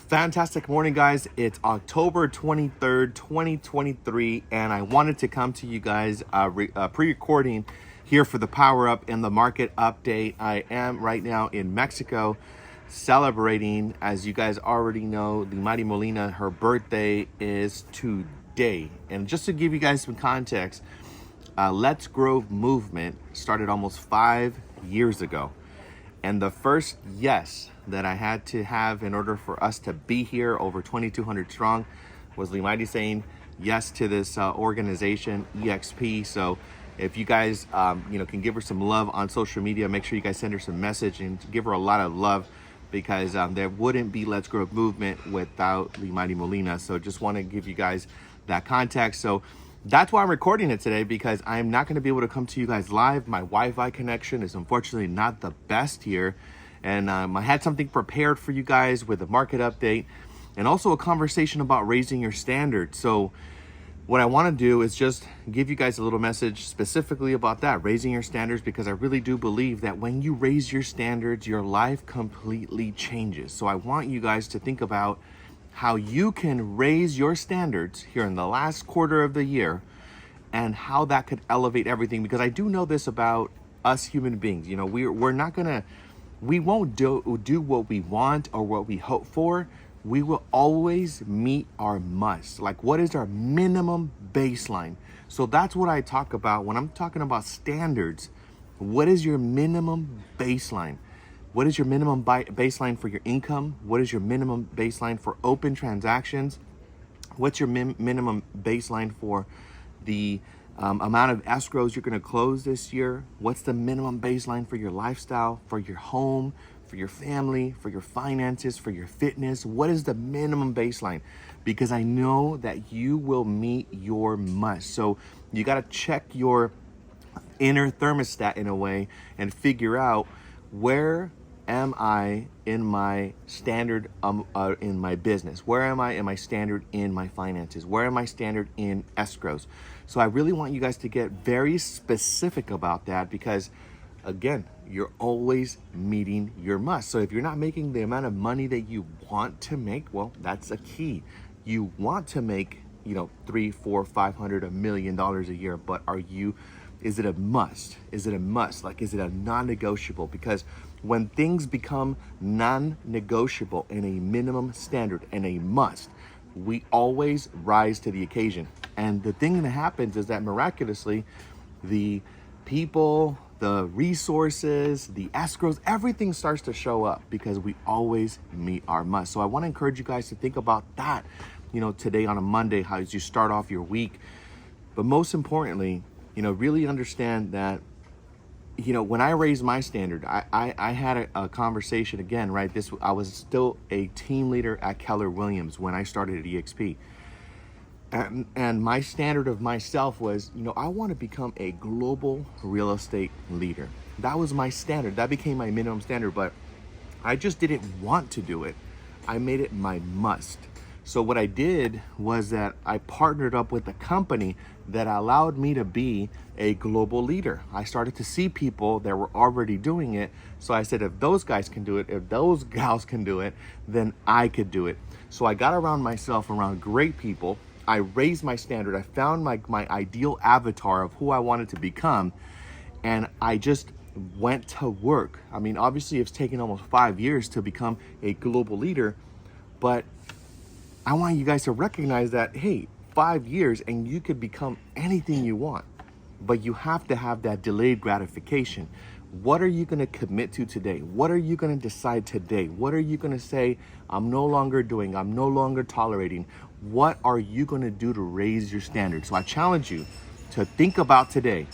Fantastic morning, guys. It's October 23rd, 2023, and I wanted to come to you guys pre-recording here for the Power Up and the Market Update. I am right now in Mexico celebrating, as you guys already know, the Mighty Molina. Her birthday is today. And just to give you guys some context, Let's Grow movement started almost 5 years ago. And the first yes that I had to have in order for us to be here over 2,200 strong was Limaidi saying yes to this organization, EXP. So if you guys, can give her some love on social media, make sure you guys send her some message and give her a lot of love, because there wouldn't be Let's Grow movement without Limaidi Molina. So just want to give you guys that context. So that's why I'm recording it today, because I'm not going to be able to come to you guys live. My Wi-Fi connection is unfortunately not the best here. And I had something prepared for you guys with a market update and also a conversation about raising your standards. So what I want to do is just give you guys a little message specifically about that, raising your standards, because I really do believe that when you raise your standards, your life completely changes. So I want you guys to think about how you can raise your standards here in the last quarter of the year and how that could elevate everything. Because I do know this about us human beings. You know, we won't do what we want or what we hope for. We will always meet our must. Like, what is our minimum baseline? So that's what I talk about when I'm talking about standards. What is your minimum baseline? What is your minimum baseline for your income? What is your minimum baseline for open transactions? What's your minimum baseline for the amount of escrows you're going to close this year? What's the minimum baseline for your lifestyle, for your home, for your family, for your finances, for your fitness? What is the minimum baseline? Because I know that you will meet your must. So you got to check your inner thermostat in a way and figure out, where am I in my standard in my business? Where am I in my standard in my finances? Where am I standard in escrows? So I really want you guys to get very specific about that, because again, you're always meeting your must. So if you're not making the amount of money that you want to make, well, that's a key. You want to make, $300, $400, $500, $1 million a year, but is it a must? Is it a must? Like, is it a non-negotiable? Because when things become non-negotiable and a minimum standard and a must, we always rise to the occasion. And the thing that happens is that miraculously, the people, the resources, the escrows, everything starts to show up because we always meet our must. So I want to encourage you guys to think about that, today on a Monday, how you start off your week. But most importantly, really understand that, when I raised my standard, I had a conversation again, right? I was still a team leader at Keller Williams when I started at EXP. And my standard of myself was, I want to become a global real estate leader. That was my standard. That became my minimum standard, but I just didn't want to do it. I made it my must. So what I did was that I partnered up with a company that allowed me to be a global leader. I started to see people that were already doing it. So I said, if those guys can do it, if those gals can do it, then I could do it. So I got around myself around great people. I raised my standard. I found my ideal avatar of who I wanted to become. And I just went to work. I mean, obviously it's taken almost 5 years to become a global leader, but I want you guys to recognize that, hey, 5 years and you could become anything you want, but you have to have that delayed gratification. What are you going to commit to today? What are you going to decide today? What are you going to say, I'm no longer doing, I'm no longer tolerating? What are you going to do to raise your standards? So I challenge you to think about today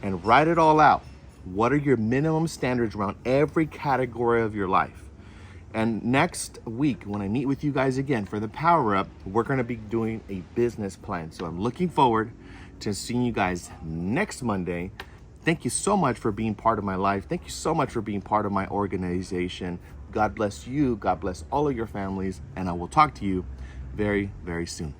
and write it all out. What are your minimum standards around every category of your life? And next week, when I meet with you guys again for the Power Up, we're going to be doing a business plan. So I'm looking forward to seeing you guys next Monday. Thank you so much for being part of my life. Thank you so much for being part of my organization. God bless you. God bless all of your families. And I will talk to you very, very soon.